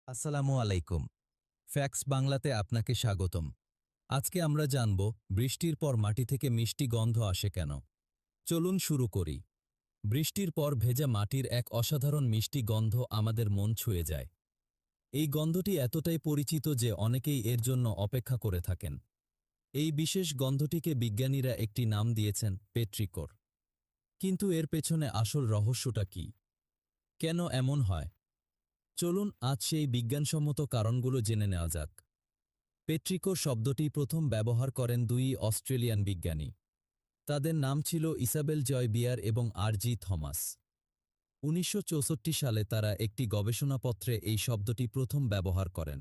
আসসালামু আলাইকুম। ফ্যাক্টস বাংলাতে আপনাকে স্বাগতম। আজকে আমরা জানব বৃষ্টির পর মাটি থেকে মিষ্টি গন্ধ আসে কেন। চলুন শুরু করি। বৃষ্টির পর ভেজা মাটির এক অসাধারণ মিষ্টি গন্ধ আমাদের মন ছুঁয়ে যায়। এই গন্ধটি এতটাই পরিচিত যে অনেকেই এর জন্য অপেক্ষা করে থাকেন। এই বিশেষ গন্ধটিকে বিজ্ঞানীরা একটি নাম দিয়েছেন পেট্রিকোর। কিন্তু এর পেছনে আসল রহস্যটা কি? কেন এমন হয়? চলুন আজ সেই বিজ্ঞানসম্মত কারণগুলো জেনে নেওয়া যাক। পেট্রিকো শব্দটি প্রথম ব্যবহার করেন দুই অস্ট্রেলিয়ান বিজ্ঞানী। তাদের নাম ছিল ইসাবেল জয় বিয়ার এবং আর.জি. থমাস। ১৯৬৪ সালে তারা একটি গবেষণাপত্রে এই শব্দটি প্রথম ব্যবহার করেন।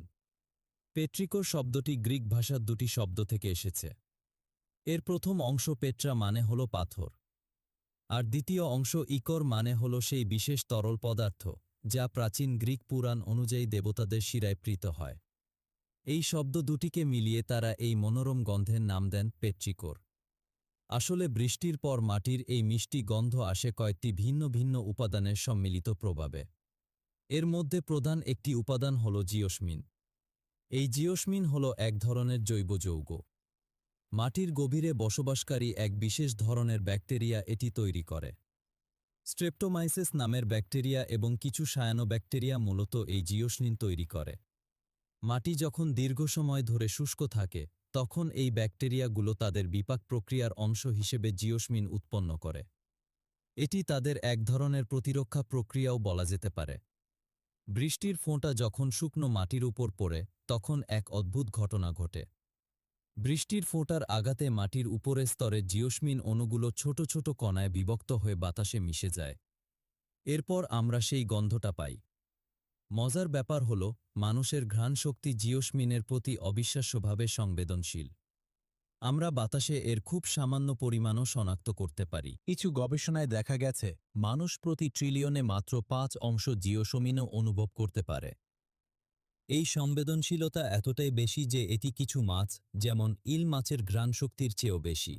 পেট্রিকো শব্দটি গ্রিক ভাষার দুটি শব্দ থেকে এসেছে। এর প্রথম অংশ পেট্রা মানে হল পাথর, আর দ্বিতীয় অংশ ইকর মানে হল সেই বিশেষ তরল পদার্থ যা প্রাচীন গ্রিক পুরাণ অনুযায়ী দেবতাদের শিরায় প্রীত হয়। এই শব্দ দুটিকে মিলিয়ে তারা এই মনোরম গন্ধের নাম দেন পেট্রিকোর। আসলে বৃষ্টির পর মাটির এই মিষ্টি গন্ধ আসে কয়েকটি ভিন্ন ভিন্ন উপাদানের সম্মিলিত প্রভাবে। এর মধ্যে প্রধান একটি উপাদান হল জিওসমিন। এই জিওসমিন হল এক ধরনের জৈব যৌগ। মাটির গভীরে বসবাসকারী এক বিশেষ ধরনের ব্যাকটেরিয়া এটি তৈরি করে। স্ট্রেপ্টোমাইসিস নামের ব্যাকটেরিয়া এবং কিছু সায়ানোব্যাকটেরিয়া মূলত এই জিওসমিন তৈরি করে। মাটি যখন দীর্ঘ সময় ধরে শুষ্ক থাকে তখন এই ব্যাকটেরিয়াগুলো তাদের বিপাক প্রক্রিয়ার অংশ হিসেবে জিওসমিন উৎপন্ন করে। এটি তাদের এক ধরনের প্রতিরক্ষা প্রক্রিয়াও বলা যেতে পারে। বৃষ্টির ফোঁটা যখন শুকনো মাটির উপর পড়ে তখন এক অদ্ভুত ঘটনা ঘটে। বৃষ্টির ফোঁটার আঘাতে মাটির উপরের স্তরে জিওসমিন অণুগুলো ছোট ছোট কণায় বিভক্ত হয়ে বাতাসে মিশে যায়। এরপর আমরা সেই গন্ধটা পাই। মজার ব্যাপার হল, মানুষের ঘ্রাণশক্তি জিওসমিনের প্রতি অবিশ্বাস্যভাবে সংবেদনশীল। আমরা বাতাসে এর খুব সামান্য পরিমাণও শনাক্ত করতে পারি। কিছু গবেষণায় দেখা গেছে মানুষ প্রতি ট্রিলিয়নে মাত্র ৫ জিওসমিনও অনুভব করতে পারে। এই সংবেদনশীলতা এতটাই বেশি যে এটি কিছু মাছ, যেমন ইল মাছের ঘ্রাণশক্তির চেয়েও বেশি।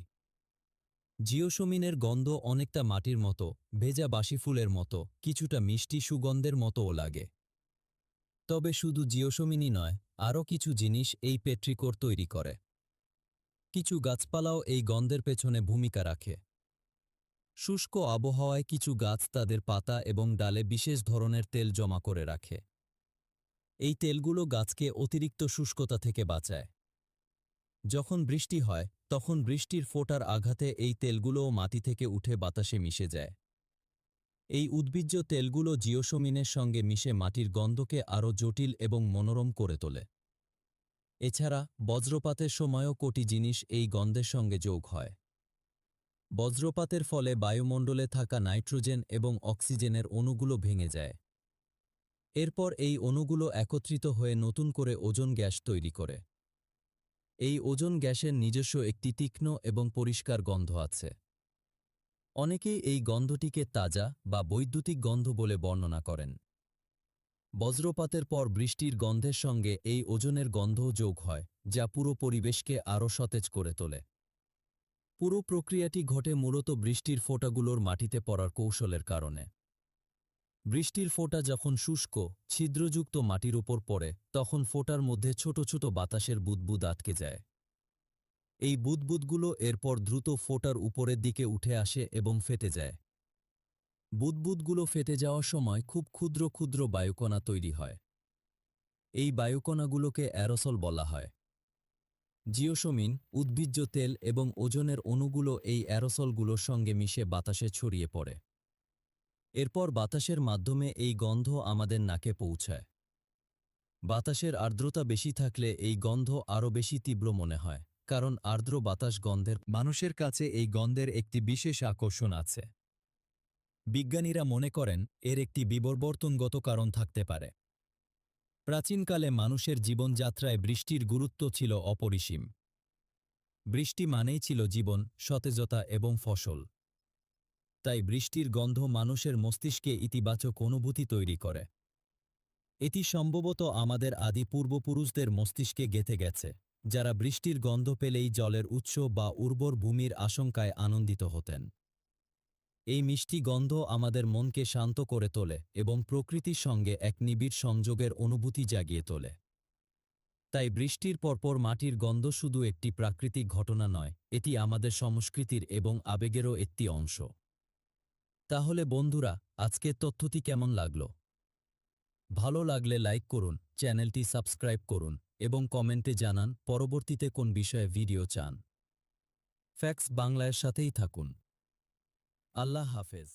জিওসমিনের গন্ধ অনেকটা মাটির মতো, ভেজা বাসি ফুলের মতো, কিছুটা মিষ্টি সুগন্ধের মতোও লাগে। তবে শুধু জিওসমিনই নয়, আরও কিছু জিনিস এই পেট্রিকোর তৈরি করে। কিছু গাছপালাও এই গন্ধের পেছনে ভূমিকা রাখে। শুষ্ক আবহাওয়ায় কিছু গাছ তাদের পাতা এবং ডালে বিশেষ ধরনের তেল জমা করে রাখে। এই তেলগুলো গাছকে অতিরিক্ত শুষ্কতা থেকে বাঁচায়। যখন বৃষ্টি হয় তখন বৃষ্টির ফোঁটার আঘাতে এই তেলগুলোও মাটি থেকে উঠে বাতাসে মিশে যায়। এই উদ্ভিজ্জ তেলগুলো জিওসমিনের সঙ্গে মিশে মাটির গন্ধকে আরও জটিল এবং মনোরম করে তোলে। এছাড়া বজ্রপাতের সময়ও কোটি জিনিস এই গন্ধের সঙ্গে যোগ হয়। বজ্রপাতের ফলে বায়ুমণ্ডলে থাকা নাইট্রোজেন এবং অক্সিজেনের অণুগুলো ভেঙে যায়। এরপর এই অণুগুলো একত্রিত হয়ে নতুন করে ওজোন গ্যাস তৈরি করে। এই ওজোন গ্যাসের নিজস্ব একটি তীক্ষ্ণ এবং পরিষ্কার গন্ধ আছে। অনেকেই এই গন্ধটিকে তাজা বা বৈদ্যুতিক গন্ধ বলে বর্ণনা করেন। বজ্রপাতের পর বৃষ্টির গন্ধের সঙ্গে এই ওজোনের গন্ধও যোগ হয়, যা পুরো পরিবেশকে আরও সতেজ করে তোলে। পুরো প্রক্রিয়াটি ঘটে মূলত বৃষ্টির ফোঁটাগুলোর মাটিতে পড়ার কৌশলের কারণে। বৃষ্টির ফোঁটা যখন শুষ্ক, ছিদ্রযুক্ত মাটির উপর পড়ে তখন ফোঁটার মধ্যে ছোট ছোট বাতাসের বুদবুদ আটকে যায়। এই বুদবুদগুলো এরপর দ্রুত ফোঁটার উপরের দিকে উঠে আসে এবং ফেটে যায়। বুদবুদগুলো ফেটে যাওয়ার সময় খুব ক্ষুদ্র ক্ষুদ্র বায়ুকণা তৈরি হয়। এই বায়ুকণাগুলোকে অ্যারোসল বলা হয়। জিওসমিন, উদ্ভিজ্জ তেল এবং ওজনের অণুগুলো এই অ্যারোসলগুলোর সঙ্গে মিশে বাতাসে ছড়িয়ে পড়ে। এরপর বাতাসের মাধ্যমে এই গন্ধ আমাদের নাকে পৌঁছায়। বাতাসের আর্দ্রতা বেশি থাকলে এই গন্ধ আরও বেশি তীব্র মনে হয়, কারণ আর্দ্র বাতাস গন্ধের মানুষের কাছে এই গন্ধের একটি বিশেষ আকর্ষণ আছে। বিজ্ঞানীরা মনে করেন এর একটি বিবর্তনগত কারণ থাকতে পারে। প্রাচীনকালে মানুষের জীবনযাত্রায় বৃষ্টির গুরুত্ব ছিল অপরিসীম। বৃষ্টি মানেই ছিল জীবন, সতেজতা এবং ফসল। তাই বৃষ্টির গন্ধ মানুষের মস্তিষ্কে ইতিবাচক অনুভূতি তৈরি করে। এটি সম্ভবত আমাদের আদি পূর্বপুরুষদের মস্তিষ্কে গেঁথে গেছে, যারা বৃষ্টির গন্ধ পেলেই জলের উৎস বা উর্বর ভূমির আশঙ্কায় আনন্দিত হতেন। এই মিষ্টি গন্ধ আমাদের মনকে শান্ত করে তোলে এবং প্রকৃতির সঙ্গে এক নিবিড় সংযোগের অনুভূতি জাগিয়ে তোলে। তাই বৃষ্টির পরপর মাটির গন্ধ শুধু একটি প্রাকৃতিক ঘটনা নয়, এটি আমাদের সংস্কৃতির এবং আবেগেরও একটি অংশ। তাহলে বন্ধুরা, আজকের তথ্যটি কেমন লাগলো? ভালো লাগলে লাইক করুন, চ্যানেলটি সাবস্ক্রাইব করুন এবং কমেন্টে জানান পরবর্তীতে কোন বিষয়ে ভিডিও চান। ফ্যাক্টস বাংলার সাথেই থাকুন। আল্লাহ হাফেজ।